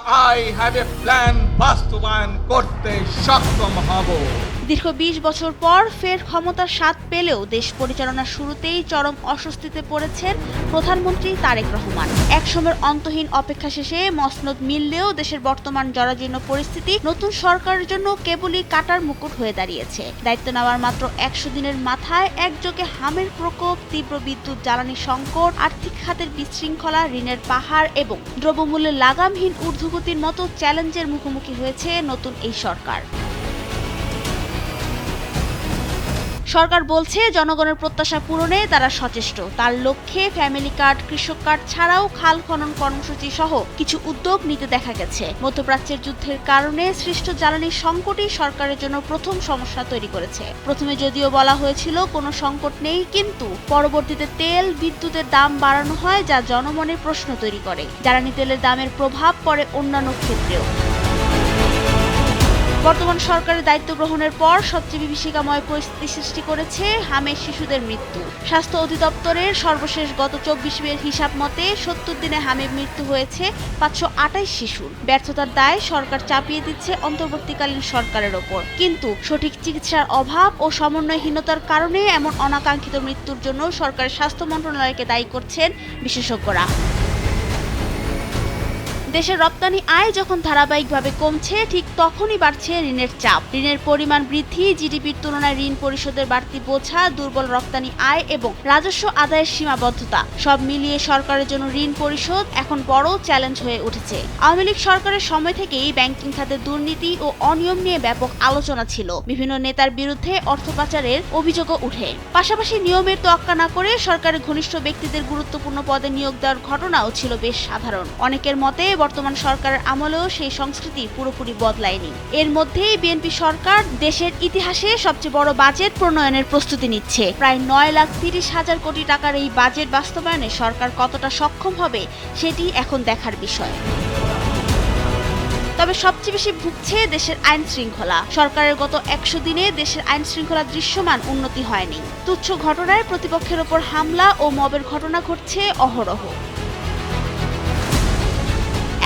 I have a plan বাস্তবায়ন করতে সক্ষম হব। দীর্ঘ ২০ বছর পর ফের ক্ষমতার স্বাদ পেলেও দেশ পরিচালনার শুরুতেই চরম অস্বস্তিতে পড়েছেন প্রধানমন্ত্রী তারেক রহমান। একসময়ের অন্তহীন অপেক্ষা শেষে মসনদ মিললেও দেশের বর্তমান জরাজীর্ণ পরিস্থিতি নতুন সরকারের জন্য কেবলই কাটার মুকুট হয়ে দাঁড়িয়েছে। দায়িত্ব নেওয়ার মাত্র ১০০ দিনের মাথায় একযোগে হামের প্রকোপ, তীব্র বিদ্যুৎ জ্বালানি সংকট, আর্থিক খাতের বিশৃঙ্খলা, ঋণের পাহাড় এবং দ্রব্যমূল্যের লাগামহীন ঊর্ধ্বগতির মতো চ্যালেঞ্জের মুখোমুখি হয়েছে নতুন এই সরকার। সরকার বলছে জনগণের প্রত্যাশা পূরণে তারা সচেষ্ট। তার লক্ষ্যে ফ্যামিলি কার্ড, কৃষক কার্ড ছাড়াও খাল খনন কর্মসূচি সহ কিছু উদ্যোগ নিতে দেখা গেছে। মধ্যপ্রাচ্যের যুদ্ধের কারণে সৃষ্ট জ্বালানি সংকটই সরকারের জন্য প্রথম সমস্যা তৈরি করেছে। প্রথমে যদিও বলা হয়েছিল কোনো সংকট নেই, কিন্তু পরবর্তীতে তেল, বিদ্যুতের দাম বাড়ানো হয়, যা জনমনে প্রশ্ন তৈরি করে। জ্বালানি তেলের দামের প্রভাব পড়ে অন্যান্য ক্ষেত্রেও। বর্তমান সরকারের দায়িত্ব গ্রহণের পর সবচেয়ে বিভীষিকাময় পরিস্থিতি সৃষ্টি করেছে হামের শিশুদের মৃত্যু। স্বাস্থ্য অধিদপ্তরের সর্বশেষ গত ২৪ হিসাব মতে ৭০ দিনে হামের মৃত্যু হয়েছে ৫২৮ শিশুর। ব্যর্থতার দায় সরকার চাপিয়ে দিচ্ছে অন্তর্বর্তীকালীন সরকারের ওপর। কিন্তু সঠিক চিকিৎসার অভাব ও সমন্বয়হীনতার কারণে এমন অনাকাঙ্ক্ষিত মৃত্যুর জন্য সরকারের স্বাস্থ্য মন্ত্রণালয়কে দায়ী করছেন বিশেষজ্ঞরা। দেশের রপ্তানি আয় যখন ধারাবাহিকভাবে কমছে, ঠিক তখনই বাড়ছে ঋণের চাপ। ঋণের পরিমাণ বৃদ্ধি, জিডিপির তুলনায় ঋণ পরিশোধের বাড়তি বোঝা, দুর্বল রপ্তানি আয় এবং রাজস্ব আদায়ের সীমাবদ্ধতা সব মিলিয়ে সরকারের জন্য ঋণ পরিশোধ এখন বড় চ্যালেঞ্জ হয়ে উঠেছে। আওয়ামী লীগ সরকারের সময় থেকেই ব্যাংকিং খাতে দুর্নীতি ও অনিয়ম নিয়ে ব্যাপক আলোচনা ছিল। বিভিন্ন নেতার বিরুদ্ধে অর্থ পাচারের অভিযোগও উঠে। পাশাপাশি নিয়মের তোয়াক্কা না করে সরকারের ঘনিষ্ঠ ব্যক্তিদের গুরুত্বপূর্ণ পদে নিয়োগ দেওয়ার ঘটনাও ছিল বেশ সাধারণ। অনেকের মতে বর্তমান সরকারের আমলেও সেই সংস্কৃতি পুরোপুরি বদলায়নি। এর মধ্যেই বিএনপি সরকার দেশের ইতিহাসে সবচেয়ে বড় বাজেট প্রণয়নের প্রস্তুতি নিচ্ছে। প্রায় ৯,৩০,০০০ কোটি টাকার এই বাজেট বাস্তবায়নে সরকার কতটা সক্ষম হবে সেটি এখন দেখার বিষয়। তবে সবচেয়ে বেশি ভুগছে দেশের আইন শৃঙ্খলা। সরকারের গত ১০০ দিনে দেশের আইন শৃঙ্খলা দৃশ্যমান উন্নতি হয়নি। তুচ্ছ ঘটনায় প্রতিপক্ষের ওপর হামলা ও মবের ঘটনা ঘটছে অহরহ।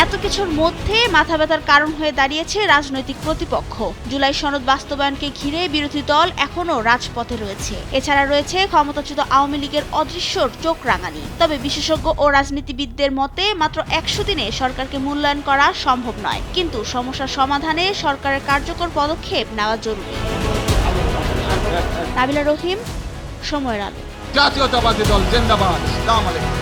এত কিছুর মধ্যে মাথা ব্যথার কারণ হয়ে দাঁড়িয়েছে রাজনৈতিক প্রতিপক্ষ। জুলাই সনদ বাস্তবায়নকে ঘিরে বিরোধী দল এখনও রাজপথে রয়েছে। এছাড়া রয়েছে ক্ষমতাচ্যুত আওয়ামী লীগের অদৃশ্য চোখ রাঙানি। তবে বিশেষজ্ঞ ও রাজনীতিবিদদের মতে মাত্র ১০০ দিনে সরকারকে মূল্যায়ন করা সম্ভব নয়, কিন্তু সমস্যার সমাধানে সরকারের কার্যকর পদক্ষেপ নেওয়া জরুরি। নাবিলা রহিম, সময়ের আলো। জাতীয়তাবাদী দল জিন্দাবাদ। আসসালামু আলাইকুম।